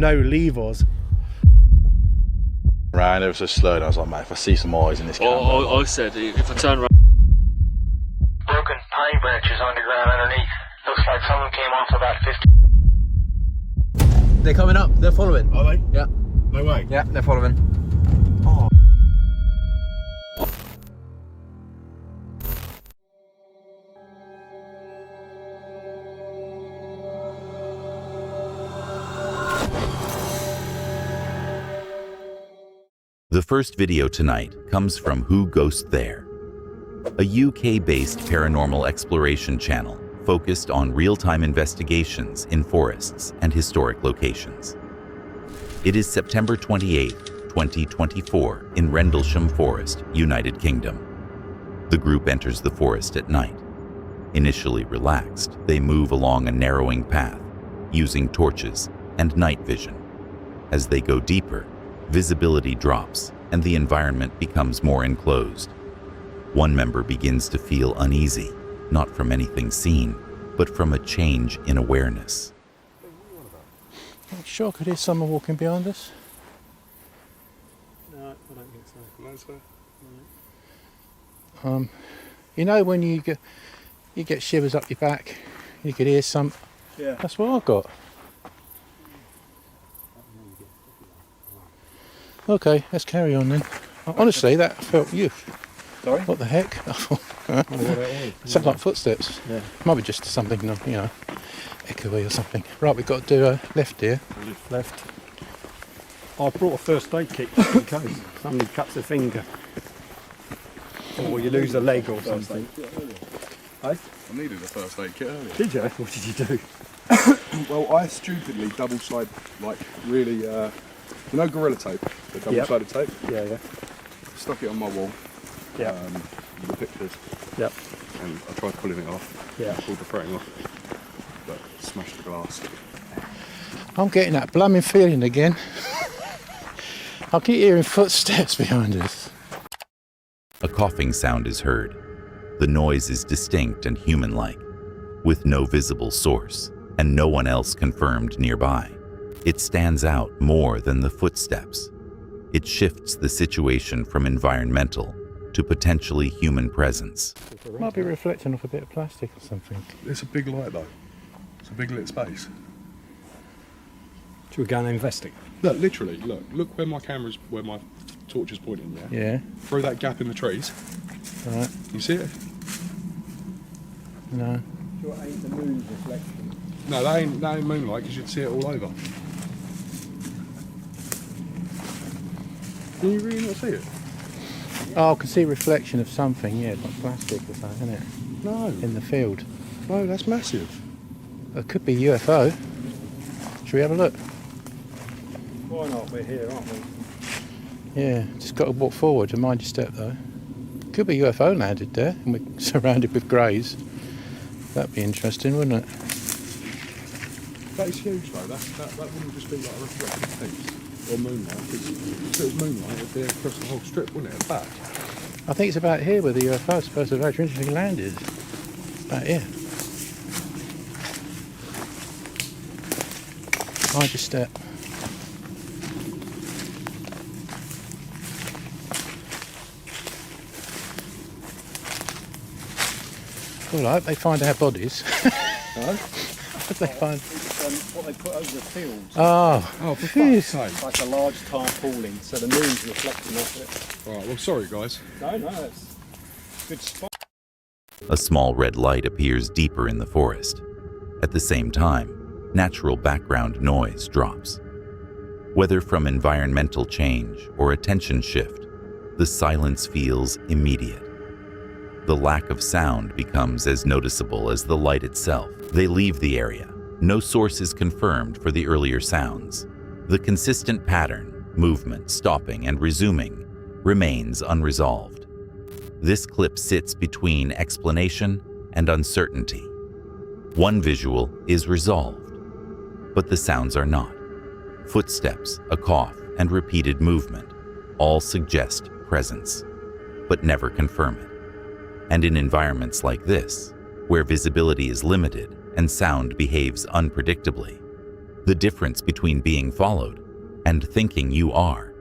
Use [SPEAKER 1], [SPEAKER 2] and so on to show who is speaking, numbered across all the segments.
[SPEAKER 1] no levers.
[SPEAKER 2] Ran ever so slow, and I was like, mate, if I see some eyes in this camera.
[SPEAKER 3] I said, if I turn around.
[SPEAKER 4] Broken pine branches underground underneath. Looks like someone came off about 50.
[SPEAKER 5] They're coming up, they're following.
[SPEAKER 1] Are they?
[SPEAKER 5] Yeah.
[SPEAKER 1] No way.
[SPEAKER 5] Yeah, they're following.
[SPEAKER 1] Oh.
[SPEAKER 6] The first video tonight comes from Who Goes There, a UK-based paranormal exploration channel focused on real-time investigations in forests and historic locations. It is September 28, 2024 in Rendlesham Forest, United Kingdom. The group enters the forest at night. Initially relaxed, they move along a narrowing path, using torches and night vision. As they go deeper, visibility drops and the environment becomes more enclosed. One member begins to feel uneasy, not from anything seen, but from a change in awareness.
[SPEAKER 1] I'm sure I could hear someone walking behind us.
[SPEAKER 3] No, I don't think so.
[SPEAKER 2] No, sir.
[SPEAKER 3] No.
[SPEAKER 1] You know when you get shivers up your back, you could hear some.
[SPEAKER 3] Yeah.
[SPEAKER 1] That's what I got. Okay, let's carry on then. Honestly, that felt you.
[SPEAKER 3] Sorry?
[SPEAKER 1] What the heck? Sounds like footsteps.
[SPEAKER 3] Yeah.
[SPEAKER 1] Might be just something, echoey or something. Right, we've got to do a left here.
[SPEAKER 3] Left. I brought a first aid kit just in case somebody cuts a finger. Or you lose a leg or something.
[SPEAKER 2] I needed a first aid kit earlier.
[SPEAKER 3] Did you? What did you do?
[SPEAKER 2] Well, I stupidly double-sided, really, Gorilla Tape? The double-sided tape?
[SPEAKER 3] Yeah.
[SPEAKER 2] Stuck it on my wall.
[SPEAKER 3] Yeah.
[SPEAKER 2] With the pictures.
[SPEAKER 3] Yep.
[SPEAKER 2] And I tried pulling it off.
[SPEAKER 3] Yeah.
[SPEAKER 2] Pulled the fretting off. But smashed the glass.
[SPEAKER 1] I'm getting that blooming feeling again. I keep hearing footsteps behind us.
[SPEAKER 6] A coughing sound is heard. The noise is distinct and human-like, with no visible source and no one else confirmed nearby. It stands out more than the footsteps. It shifts the situation from environmental to potentially human presence.
[SPEAKER 1] Might be reflecting off a bit of plastic or something.
[SPEAKER 2] It's a big light though. It's a big lit space.
[SPEAKER 3] Should we go and investigate?
[SPEAKER 2] Look, literally, look where my torch is pointing, yeah?
[SPEAKER 1] Yeah.
[SPEAKER 2] Through that gap in the trees.
[SPEAKER 1] Right.
[SPEAKER 2] You see it?
[SPEAKER 1] No.
[SPEAKER 3] Sure it ain't the moon's reflection.
[SPEAKER 2] No, that ain't moonlight, because you'd see it all over. Can you really not see it?
[SPEAKER 1] Oh, I can see reflection of something, yeah, like plastic or something, isn't it?
[SPEAKER 2] No.
[SPEAKER 1] In the field.
[SPEAKER 2] No, that's massive.
[SPEAKER 1] It could be UFO. Should we have a look?
[SPEAKER 3] Why not? We're here, aren't we?
[SPEAKER 1] Yeah, just got to walk forward and mind your step though. Could be UFO landed there and we're surrounded with greys. That'd be interesting, wouldn't it?
[SPEAKER 2] That is huge though. That wouldn't just be like a reflective piece or moonlight. If it was moonlight, it'd be across the whole strip, wouldn't it? At back.
[SPEAKER 1] I think it's about here where the UFO is supposed to have actually interestingly landed. About here. Mind your step. All right, they find our bodies.
[SPEAKER 2] Huh?
[SPEAKER 1] They find.
[SPEAKER 3] It's what they put over the fields.
[SPEAKER 1] Oh,
[SPEAKER 2] For fuck's sake.
[SPEAKER 3] It's like a large tarpaulin, so the moon's reflecting off it.
[SPEAKER 2] Right, well, sorry guys.
[SPEAKER 3] No, it's a good spot.
[SPEAKER 6] A small red light appears deeper in the forest. At the same time, natural background noise drops. Whether from environmental change or attention shift, the silence feels immediate. The lack of sound becomes as noticeable as the light itself. They leave the area. No source is confirmed for the earlier sounds. The consistent pattern, movement, stopping, and resuming, remains unresolved. This clip sits between explanation and uncertainty. One visual is resolved, but the sounds are not. Footsteps, a cough, and repeated movement all suggest presence, but never confirm it. And in environments like this, where visibility is limited and sound behaves unpredictably, The difference between being followed and thinking you are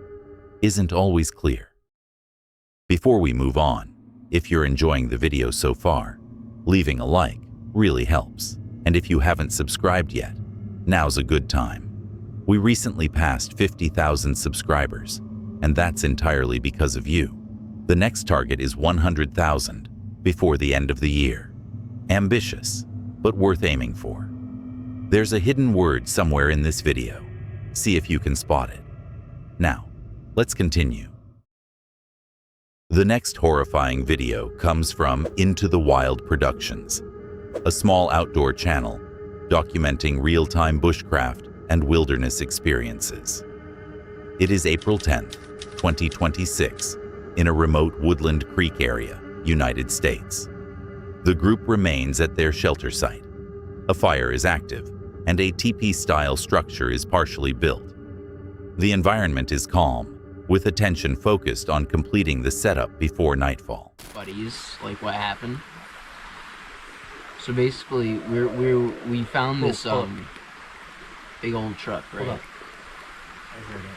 [SPEAKER 6] isn't always clear. Before we move on, if you're enjoying the video so far, leaving a like really helps. And if you haven't subscribed yet, now's a good time. We recently passed 50,000 subscribers, and that's entirely because of you. The next target is 100,000 before the end of the year. Ambitious, but worth aiming for. There's a hidden word somewhere in this video. See if you can spot it. Now, let's continue. The next horrifying video comes from Into the Wild Productions, a small outdoor channel documenting real-time bushcraft and wilderness experiences. It is April 10th, 2026, in a remote Woodland Creek area, United States. The group remains at their shelter site. A fire is active, and a teepee-style structure is partially built. The environment is calm, with attention focused on completing the setup before nightfall.
[SPEAKER 5] Buddies, like what happened. So basically, we found this big old truck, right?
[SPEAKER 3] Hold on. I heard it.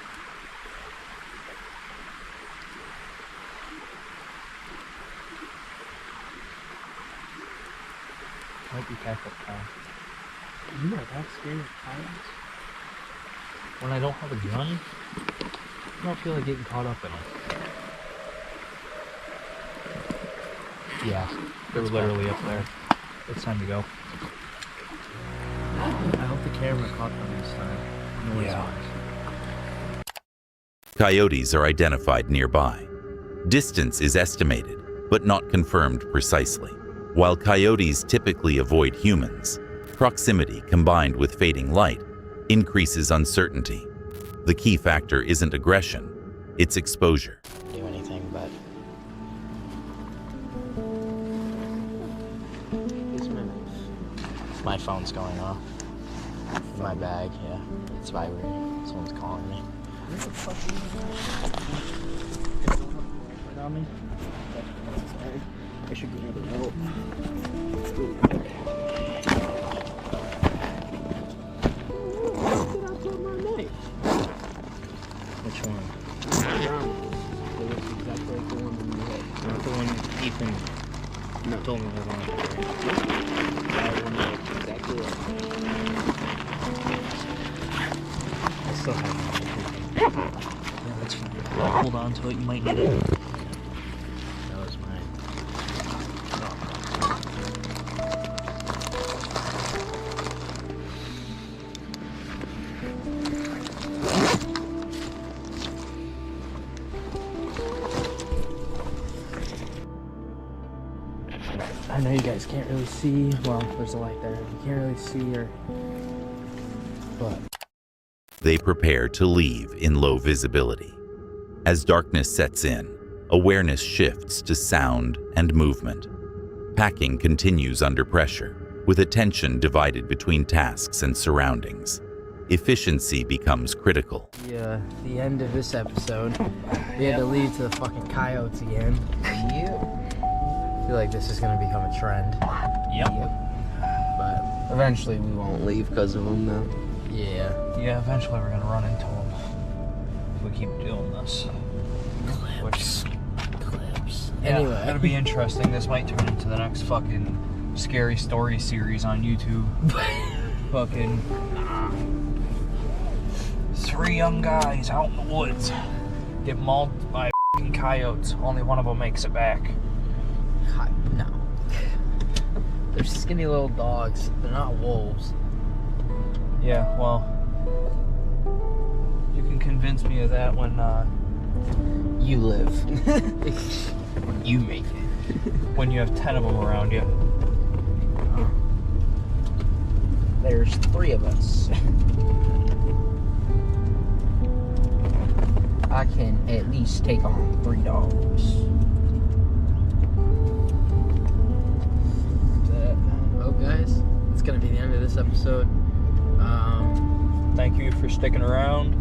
[SPEAKER 3] Might be backup car. You know that scared of coyotes? When I don't have a gun, I don't feel like getting caught up in them. Yeah, they were literally up there. It's time to go. I hope the camera caught them this time. Noise-wise.
[SPEAKER 6] Coyotes are identified nearby. Distance is estimated, but not confirmed precisely. While coyotes typically avoid humans, proximity combined with fading light increases uncertainty. The key factor isn't aggression, it's exposure.
[SPEAKER 5] Do anything, but my phone's going off. In my bag, yeah. It's vibrating. Someone's calling me.
[SPEAKER 3] I should grab it out. Which one? It looks exactly like the one in the head. Not the one Ethan told me was on. That one looks exactly like I still have it. Yeah, that's fine. Hold on to it, you might need it. That was mine. I know you guys can't really see. Well, there's a light there. You can't really see her. But
[SPEAKER 6] They prepare to leave in low visibility. As darkness sets in, awareness shifts to sound and movement. Packing continues under pressure, with attention divided between tasks and surroundings. Efficiency becomes critical.
[SPEAKER 5] The end of this episode, we had to leave to the fucking coyotes again. I feel like this is gonna become a trend.
[SPEAKER 3] Yep.
[SPEAKER 5] But eventually we won't leave because of them, though. Yeah.
[SPEAKER 3] Yeah, eventually we're gonna run into them if we keep doing this.
[SPEAKER 5] Clips.
[SPEAKER 3] Yeah,
[SPEAKER 5] Anyway.
[SPEAKER 3] it'll be interesting. This might turn into the next fucking scary story series on YouTube. Fucking 3 young guys out in the woods get mauled by fucking coyotes. Only one of them makes it back.
[SPEAKER 5] No. They're skinny little dogs. They're not wolves.
[SPEAKER 3] Yeah, well, you can convince me of that when
[SPEAKER 5] You live. You make it.
[SPEAKER 3] when you have 10 of them around you.
[SPEAKER 5] There's 3 of us. I can at least take on 3 dogs. Well, guys, it's gonna be the end of this episode.
[SPEAKER 3] Thank you for sticking around.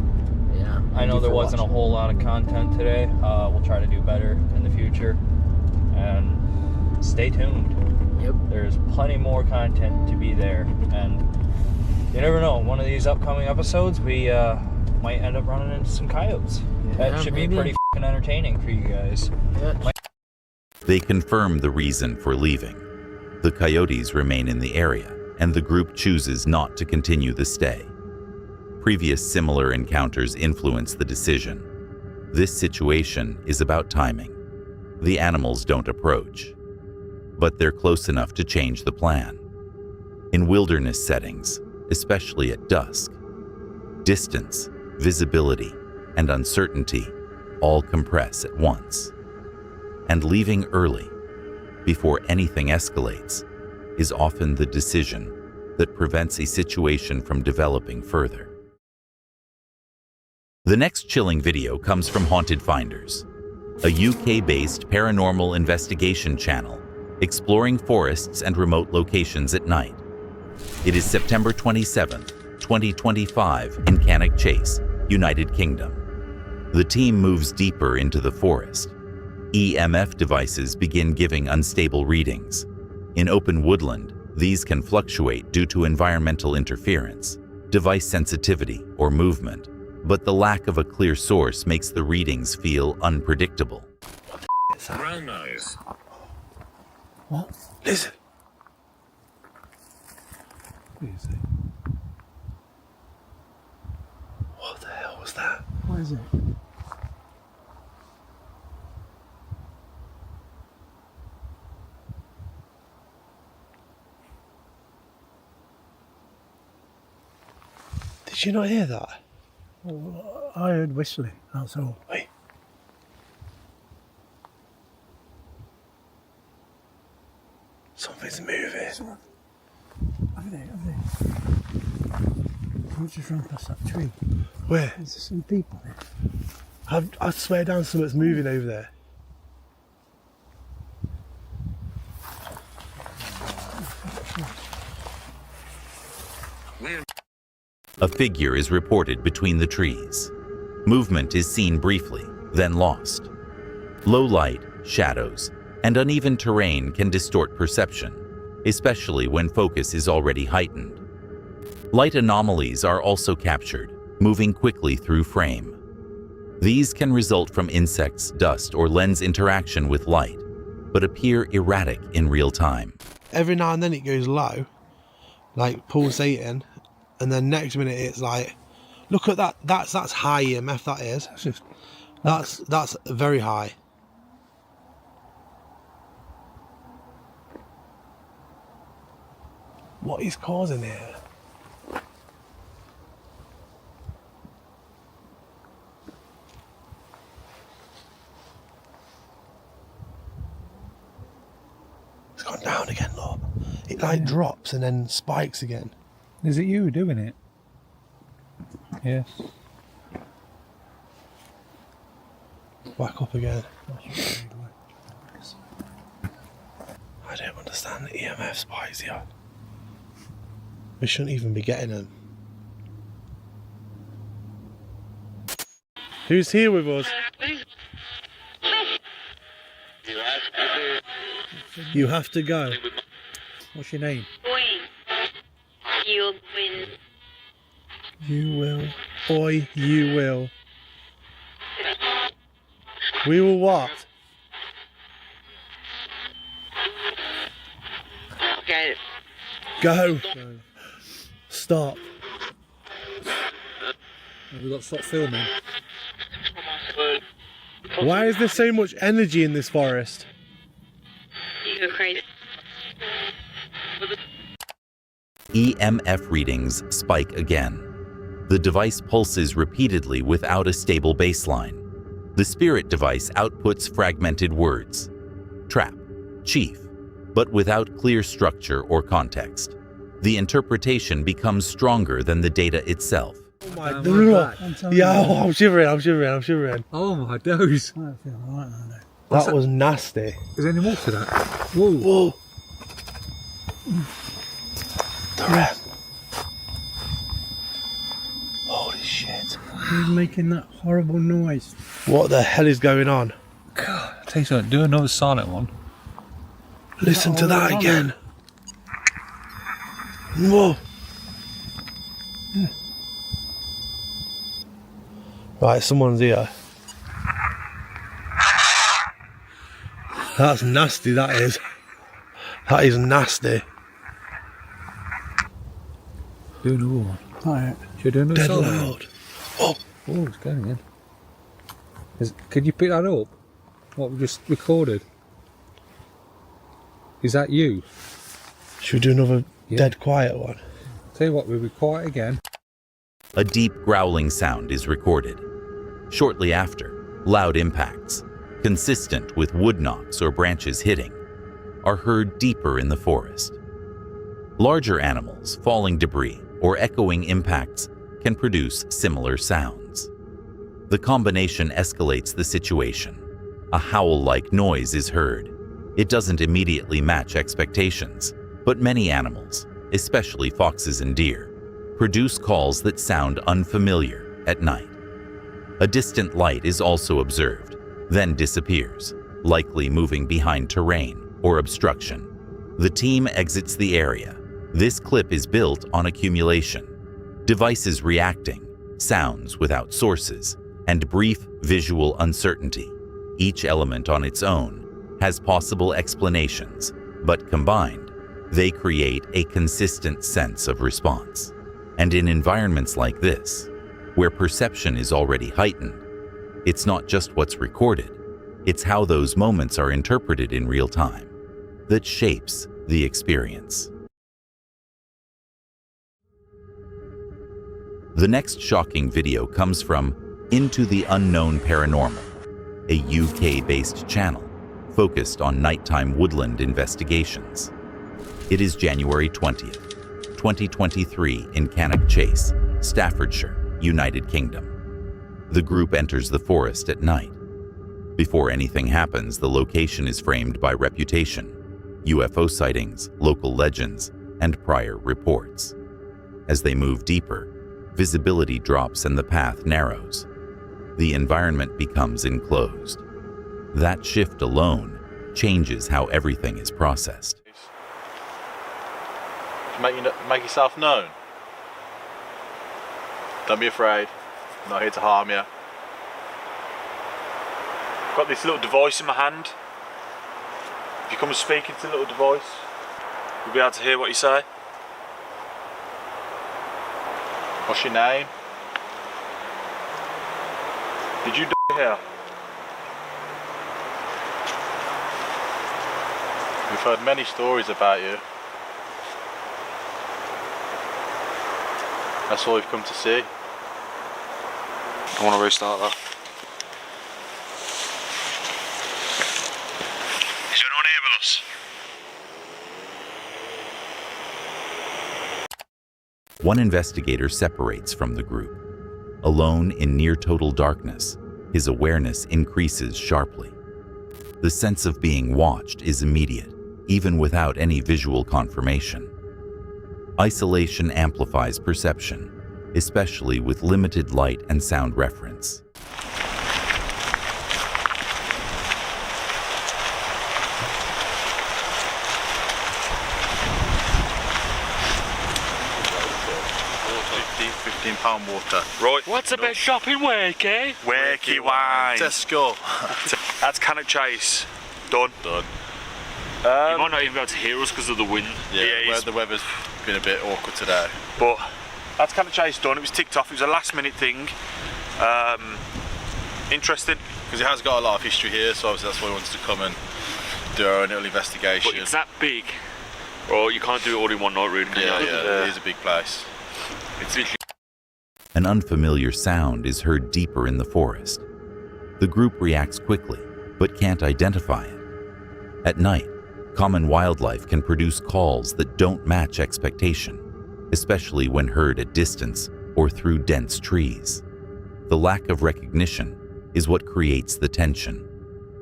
[SPEAKER 5] Yeah.
[SPEAKER 3] I know there wasn't a whole lot of content today. We'll try to do better in the future. And stay tuned.
[SPEAKER 5] Yep.
[SPEAKER 3] There's plenty more content to be there. And You never know. One of these upcoming episodes, we might end up running into some coyotes. That should be pretty f***ing entertaining for you guys.
[SPEAKER 5] Yeah.
[SPEAKER 6] They confirm the reason for leaving. The coyotes remain in the area, and the group chooses not to continue the stay. Previous similar encounters influence the decision. This situation is about timing. The animals don't approach, but they're close enough to change the plan. In wilderness settings, especially at dusk, distance, visibility, and uncertainty all compress at once. And leaving early, before anything escalates, is often the decision that prevents a situation from developing further. The next chilling video comes from Haunted Finders, a UK-based paranormal investigation channel exploring forests and remote locations at night. It is September 27th, 2025 in Canicchase, United Kingdom. The team moves deeper into the forest. EMF devices begin giving unstable readings. In open woodland, these can fluctuate due to environmental interference, device sensitivity, or movement, but the lack of a clear source makes the readings feel unpredictable.
[SPEAKER 4] Brown nose.
[SPEAKER 1] What? Listen. What the hell was that?
[SPEAKER 7] What is it?
[SPEAKER 1] Did you not hear that?
[SPEAKER 7] Oh, I heard whistling, that's all.
[SPEAKER 1] Wait. Something's moving.
[SPEAKER 7] Over there, over there. I just ran past that tree.
[SPEAKER 1] Where?
[SPEAKER 7] There's some people there.
[SPEAKER 1] I swear down something's moving over there.
[SPEAKER 6] A figure is reported between the trees. Movement is seen briefly, then lost. Low light, shadows, and uneven terrain can distort perception, especially when focus is already heightened. Light anomalies are also captured, moving quickly through frame. These can result from insects, dust, or lens interaction with light, but appear erratic in real time.
[SPEAKER 8] Every now and then it goes low, like pulsating, and then next minute it's like, look at that, that's high EMF, that is. That's very high. What is causing it? It's gone down again, look. It like drops and then spikes again.
[SPEAKER 7] Is it you doing it? Yes.
[SPEAKER 8] Back up again. I don't understand the EMF spikes here. We shouldn't even be getting them. Who's here with us? You have to go.
[SPEAKER 7] What's your name?
[SPEAKER 9] You'll win.
[SPEAKER 8] You will. Oi, you will. We will what?
[SPEAKER 9] Okay.
[SPEAKER 8] Go. Stop.
[SPEAKER 7] Have we got to stop filming?
[SPEAKER 8] Why is there so much energy in this forest?
[SPEAKER 9] You go crazy.
[SPEAKER 6] EMF readings spike again. The device pulses repeatedly without a stable baseline. The spirit device outputs fragmented words, trap, chief, but without clear structure or context. The interpretation becomes stronger than the data itself.
[SPEAKER 8] Oh my god. Yeah, I'm shivering.
[SPEAKER 7] Oh my days.
[SPEAKER 8] That was nasty.
[SPEAKER 7] Is there any more to that? Whoa.
[SPEAKER 8] Whoa. The rest. Holy shit.
[SPEAKER 7] Who's making that horrible noise?
[SPEAKER 8] What the hell is going on?
[SPEAKER 7] God, tell you something, do another silent one.
[SPEAKER 8] Listen to that again. Whoa.
[SPEAKER 7] Yeah.
[SPEAKER 8] Right, someone's here. That's nasty, that is. That is nasty.
[SPEAKER 2] Do another one.
[SPEAKER 7] Alright.
[SPEAKER 2] Should we do another
[SPEAKER 8] Dead
[SPEAKER 2] solo?
[SPEAKER 8] loud. Oh,
[SPEAKER 2] Oh, it's going in. Could you pick that up? What we just recorded? Is that you?
[SPEAKER 8] should we do another
[SPEAKER 2] Yeah.
[SPEAKER 8] dead quiet one?
[SPEAKER 2] Tell you what, we'll be quiet again.
[SPEAKER 6] A deep growling sound is recorded. Shortly after, loud impacts, consistent with wood knocks or branches hitting, are heard deeper in the forest. Larger animals, falling debris, or echoing impacts can produce similar sounds. The combination escalates the situation. A howl-like noise is heard. It doesn't immediately match expectations, but many animals, especially foxes and deer, produce calls that sound unfamiliar at night. A distant light is also observed, then disappears, likely moving behind terrain or obstruction. The team exits the area. This clip is built on accumulation. Devices reacting, sounds without sources, and brief visual uncertainty. Each element on its own has possible explanations, but combined, they create a consistent sense of response. And in environments like this, where perception is already heightened, it's not just what's recorded, it's how those moments are interpreted in real time that shapes the experience. The next shocking video comes from Into the Unknown Paranormal, a UK-based channel focused on nighttime woodland investigations. It is January 20th, 2023 in Canicchase, Staffordshire, United Kingdom. The group enters the forest at night. Before anything happens, the location is framed by reputation, UFO sightings, local legends, and prior reports. As they move deeper, visibility drops and the path narrows. The environment becomes enclosed. That shift alone changes how everything is processed.
[SPEAKER 10] Make yourself known. Don't be afraid. I'm not here to harm you. I've got this little device in my hand. If you come and speak into the little device, you'll be able to hear what you say. What's your name? Did you die here? We've heard many stories about you. That's all we've come to see. I want to restart that. Is anyone here with us?
[SPEAKER 6] One investigator separates from the group. Alone in near total darkness, his awareness increases sharply. The sense of being watched is immediate, even without any visual confirmation. Isolation amplifies perception, especially with limited light and sound reference.
[SPEAKER 10] £15 water. Right.
[SPEAKER 11] What's the best shop in Wakey?
[SPEAKER 10] Wakey wine. Tesco. That's Canicchase. Done. Done.
[SPEAKER 11] You might not even be able to hear us because of the wind.
[SPEAKER 10] Yeah, the weather's been a bit awkward today. But that's Canicchase done. It was ticked off. It was a last minute thing. Interesting. Because it has got a lot of history here, so obviously that's why we wanted to come and do our own little investigation.
[SPEAKER 11] But it's that big. Or you can't do it all in one night, really.
[SPEAKER 10] Yeah, it is a big place.
[SPEAKER 11] It's literally.
[SPEAKER 6] An unfamiliar sound is heard deeper in the forest. The group reacts quickly, but can't identify it. At night, common wildlife can produce calls that don't match expectation, especially when heard at distance or through dense trees. The lack of recognition is what creates the tension.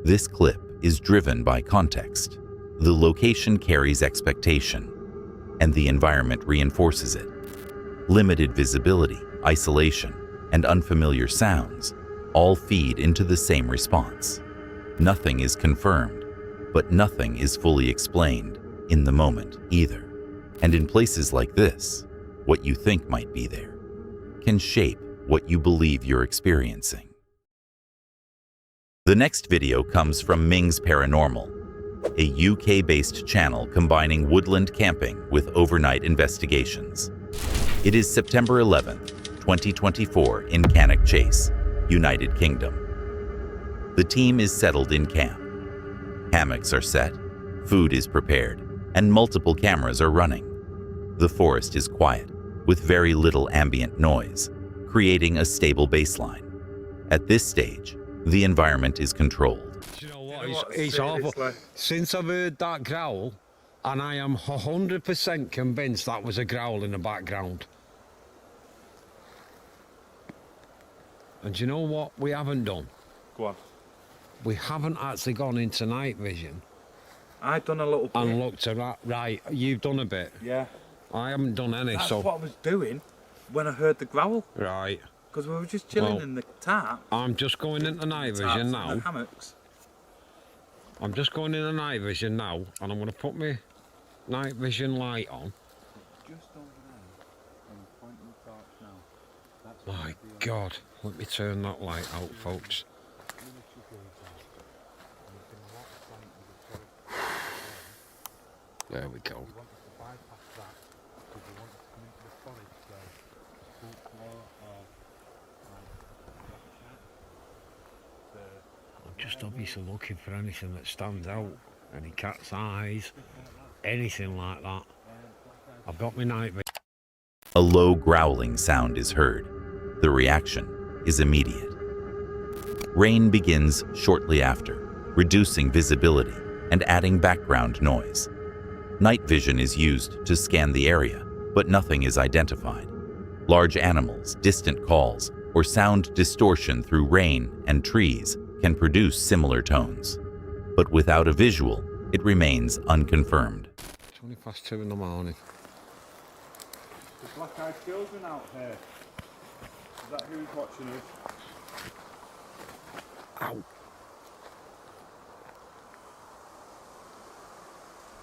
[SPEAKER 6] This clip is driven by context. The location carries expectation, and the environment reinforces it. Limited visibility, isolation, and unfamiliar sounds all feed into the same response. Nothing is confirmed, but nothing is fully explained in the moment either. And in places like this, what you think might be there can shape what you believe you're experiencing. The next video comes from Ming's Paranormal, a UK-based channel combining woodland camping with overnight investigations. It is September 11th, 2024 in Canicchase, United Kingdom. The team is settled in camp. Hammocks are set, food is prepared, and multiple cameras are running. The forest is quiet, with very little ambient noise, creating a stable baseline. At this stage, the environment is controlled.
[SPEAKER 12] Do you know what? It's awful. Since I've heard that growl, and I am 100% convinced that was a growl in the background. And do you know what we haven't done?
[SPEAKER 10] Go on.
[SPEAKER 12] We haven't actually gone into night vision.
[SPEAKER 10] I've done a little bit.
[SPEAKER 12] And looked around. Right, you've done a bit.
[SPEAKER 10] Yeah.
[SPEAKER 12] I haven't done any,
[SPEAKER 10] That's
[SPEAKER 12] so...
[SPEAKER 10] what I was doing when I heard the growl.
[SPEAKER 12] Right.
[SPEAKER 10] Because we were just chilling in the tarp.
[SPEAKER 12] I'm just going into night vision now.
[SPEAKER 10] The hammocks.
[SPEAKER 12] I'm just going into night vision now, and I'm going to put my night vision light on.
[SPEAKER 2] Just over there, and pointing the torch now. That's
[SPEAKER 12] My God, let me turn that light out, folks. There we go. I'm just obviously looking for anything that stands out, any cat's eyes, anything like that. I've got my night vision.
[SPEAKER 6] A low growling sound is heard. The reaction is immediate. Rain begins shortly after, reducing visibility and adding background noise. Night vision is used to scan the area, but nothing is identified. Large animals, distant calls, or sound distortion through rain and trees can produce similar tones. But without a visual, it remains unconfirmed.
[SPEAKER 12] 2:20 in the morning.
[SPEAKER 10] The black-eyed children out here. Is that who's watching us?
[SPEAKER 12] Ow.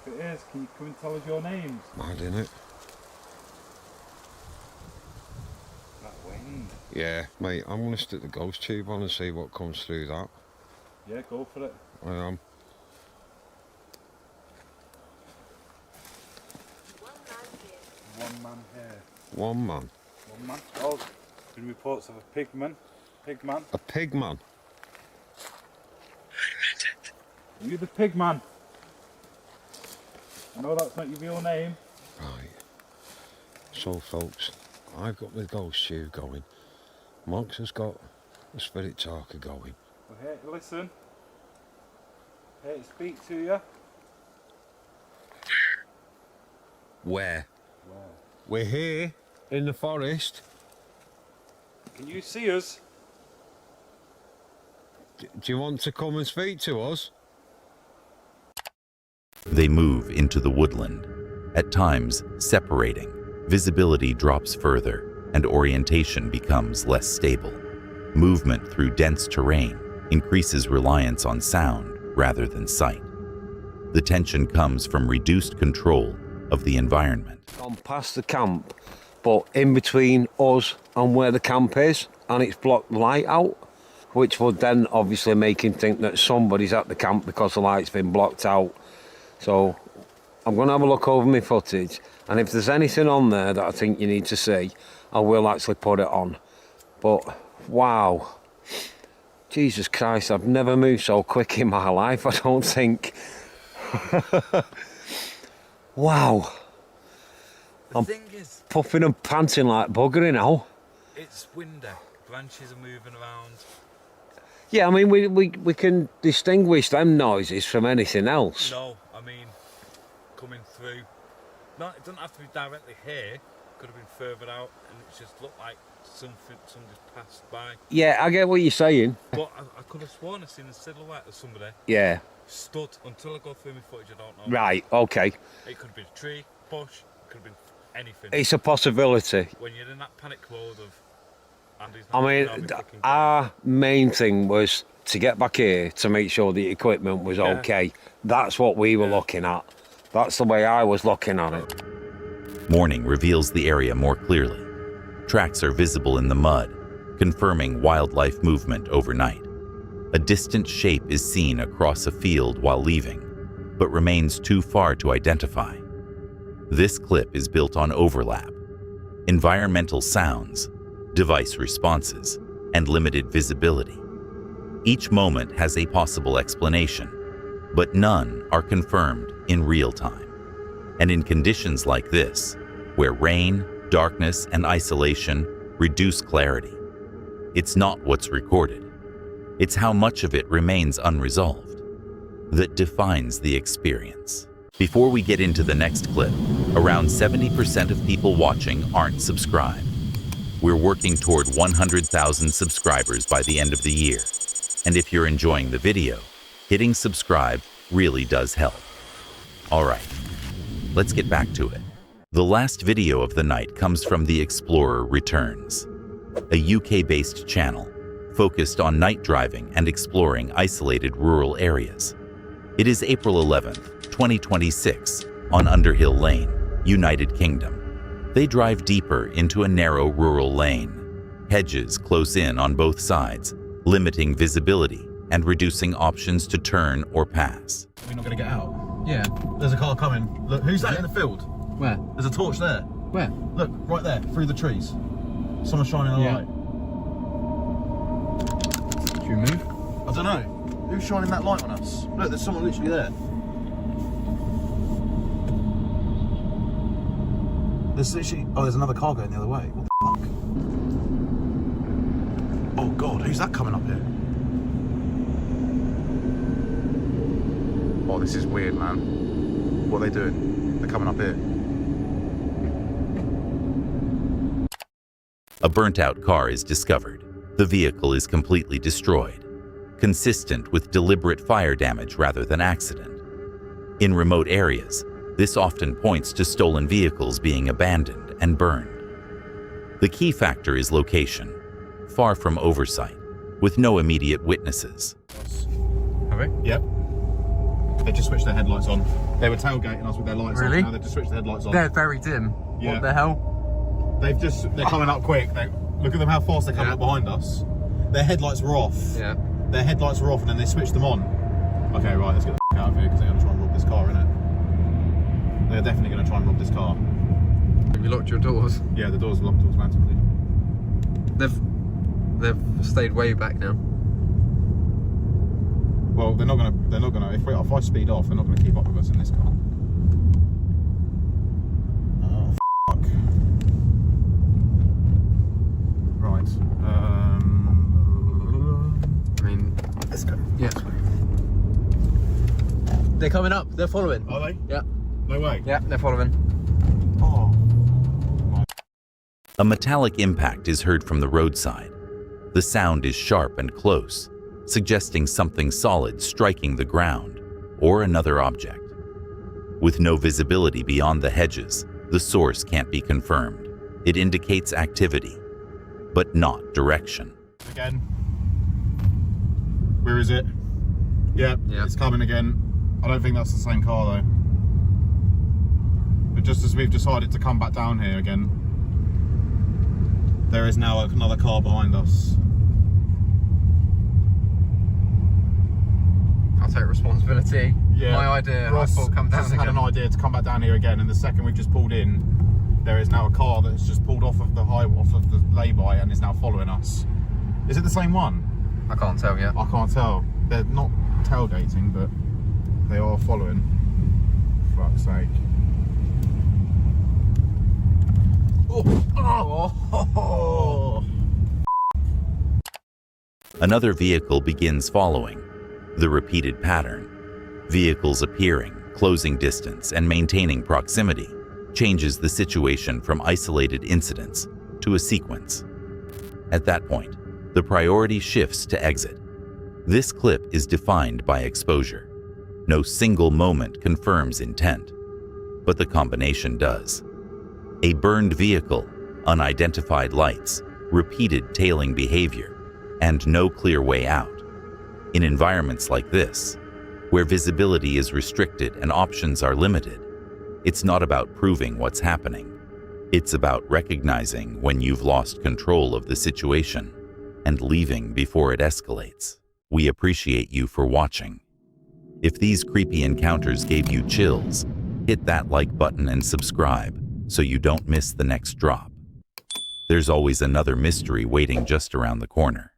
[SPEAKER 10] If it is, can you come and tell us your names?
[SPEAKER 12] Mad, innit?
[SPEAKER 10] That wind.
[SPEAKER 12] Yeah, mate, I'm going to stick the ghost tube on and see what comes through that.
[SPEAKER 10] Yeah, go for it.
[SPEAKER 12] I am.
[SPEAKER 10] One man here.
[SPEAKER 12] One man.
[SPEAKER 10] One man. Oh, been reports of a pig man. Pig man.
[SPEAKER 12] A pig man?
[SPEAKER 10] Are you the pig man? No, that's not your real name.
[SPEAKER 12] Right. So, folks, I've got the ghost tube going. Monks has got the spirit talker going.
[SPEAKER 10] We're here to listen. Here to speak to you.
[SPEAKER 12] Where? We're here in the forest.
[SPEAKER 10] Can you see us?
[SPEAKER 12] Do you want to come and speak to us?
[SPEAKER 6] They move into the woodland, at times separating. Visibility drops further, and orientation becomes less stable. Movement through dense terrain increases reliance on sound rather than sight. The tension comes from reduced control of the environment.
[SPEAKER 12] Gone past the camp, but in between us and where the camp is, and it's blocked the light out, which would then obviously make him think that somebody's at the camp because the light's been blocked out. So I'm going to have a look over my footage, and if there's anything on there that I think you need to see, I will actually put it on. But wow, Jesus Christ, I've never moved so quick in my life, I don't think. Wow.
[SPEAKER 13] The thing is,
[SPEAKER 12] puffing and panting like buggery now.
[SPEAKER 13] It's windy, branches are moving around.
[SPEAKER 12] Yeah, I mean, we can distinguish them noises from anything else.
[SPEAKER 13] No, I mean, coming through. No, it doesn't have to be directly here. It could have been further out, and it just looked like something just passed by.
[SPEAKER 12] Yeah, I get what you're saying.
[SPEAKER 13] But I could have sworn I seen a silhouette of somebody.
[SPEAKER 12] Yeah.
[SPEAKER 13] Stood until I go through my footage. I don't know.
[SPEAKER 12] Right. Okay.
[SPEAKER 13] It could have been a tree, bush. It could have been anything.
[SPEAKER 12] It's a possibility.
[SPEAKER 13] When you're in that panic mode of.
[SPEAKER 12] I mean, our main thing was to get back here to make sure the equipment was okay. That's what we were looking at. That's the way I was looking at it.
[SPEAKER 6] Morning reveals the area more clearly. Tracks are visible in the mud, confirming wildlife movement overnight. A distant shape is seen across a field while leaving, but remains too far to identify. This clip is built on overlap, environmental sounds, device responses, and limited visibility. Each moment has a possible explanation, but none are confirmed in real time. And in conditions like this, where rain, darkness, and isolation reduce clarity, it's not what's recorded. It's how much of it remains unresolved that defines the experience. Before we get into the next clip, around 70% of people watching aren't subscribed. We're working toward 100,000 subscribers by the end of the year. And if you're enjoying the video, hitting subscribe really does help. All right, let's get back to it. The last video of the night comes from The Explorer Returns, a UK-based channel focused on night driving and exploring isolated rural areas. It is April 11th, 2026, on Underhill Lane, United Kingdom. They drive deeper into a narrow rural lane. Hedges close in on both sides, limiting visibility and reducing options to turn or pass.
[SPEAKER 2] We're not going to get out?
[SPEAKER 3] Yeah.
[SPEAKER 2] There's a car coming. Look, who's that in the field?
[SPEAKER 3] Where?
[SPEAKER 2] There's a torch there.
[SPEAKER 3] Where?
[SPEAKER 2] Look, right there, through the trees. Someone's shining a light.
[SPEAKER 3] Should we move?
[SPEAKER 2] I don't know. Who's shining that light on us? Look, there's someone literally there. There's literally... Oh, there's another car going the other way. What the fuck? Oh, God, who's that coming up here? Oh, this is weird, man. What are they doing? They're coming up here.
[SPEAKER 6] A burnt-out car is discovered. The vehicle is completely destroyed, consistent with deliberate fire damage rather than accident. In remote areas, this often points to stolen vehicles being abandoned and burned. The key factor is location, far from oversight, with no immediate witnesses.
[SPEAKER 2] Have we? Yep. They just switched their headlights on. They were tailgating us with their lights on. Now they've just switched their headlights on.
[SPEAKER 3] They're very dim.
[SPEAKER 2] Yeah.
[SPEAKER 3] What the hell?
[SPEAKER 2] They're coming up quick. Look at them how fast they're coming up behind us. Their headlights were off.
[SPEAKER 3] Yeah.
[SPEAKER 2] Their headlights were off and then they switched them on. Okay, right, let's get the f out of here because they're going to try and rob this car, innit? They're definitely going to try and rob this car.
[SPEAKER 3] Have you locked your doors?
[SPEAKER 2] Yeah, the doors are locked automatically.
[SPEAKER 3] They've stayed way back now.
[SPEAKER 2] Well, they're not gonna. If I speed off, they're not gonna keep up with us in this car. Oh fuck! Right.
[SPEAKER 3] I mean,
[SPEAKER 2] let's go.
[SPEAKER 3] Yeah. They're coming up. They're following.
[SPEAKER 2] Are they?
[SPEAKER 3] Yeah.
[SPEAKER 2] No way.
[SPEAKER 3] Yeah, they're following.
[SPEAKER 2] Oh.
[SPEAKER 6] A metallic impact is heard from the roadside. The sound is sharp and close, suggesting something solid striking the ground or another object. With no visibility beyond the hedges, the source can't be confirmed. It indicates activity, but not direction.
[SPEAKER 2] Again. Where is it? Yeah, it's coming again. I don't think that's the same car though. But just as we've decided to come back down here again, there is now another car behind us.
[SPEAKER 3] I'll take responsibility.
[SPEAKER 2] Yeah.
[SPEAKER 3] My idea. I thought come down again.
[SPEAKER 2] Had an idea to come back down here again, and the second we've just pulled in, there is now a car that's just pulled off of the lay-by and is now following us. Is it the same one?
[SPEAKER 3] I can't tell yet.
[SPEAKER 2] I can't tell. They're not tailgating, but they are following. For fuck's sake. Oh.
[SPEAKER 6] Another vehicle begins following. The repeated pattern, vehicles appearing, closing distance, and maintaining proximity, changes the situation from isolated incidents to a sequence. At that point, the priority shifts to exit. This clip is defined by exposure. No single moment confirms intent, but the combination does. A burned vehicle, unidentified lights, repeated tailing behavior, and no clear way out. In environments like this, where visibility is restricted and options are limited, it's not about proving what's happening. It's about recognizing when you've lost control of the situation and leaving before it escalates. We appreciate you for watching. If these creepy encounters gave you chills, hit that like button and subscribe so you don't miss the next drop. There's always another mystery waiting just around the corner.